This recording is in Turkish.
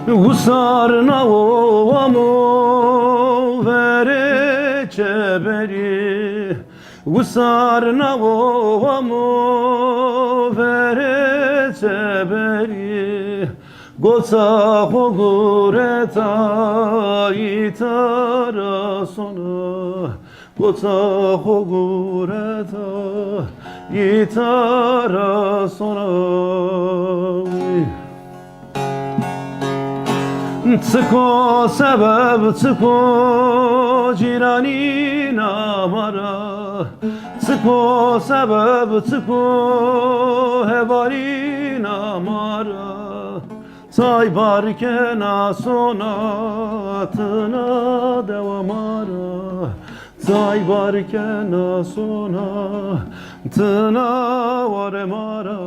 Gusarna ovamo vere çeberi Gusarna ovamo vere çeberi Goca hogureta itara sona Goca hogureta itara sona Tıko sebep tıko cirani namara Tıko sebep tıko hevali namara Say barkena sonatına devamara Say barkena sonatına varemara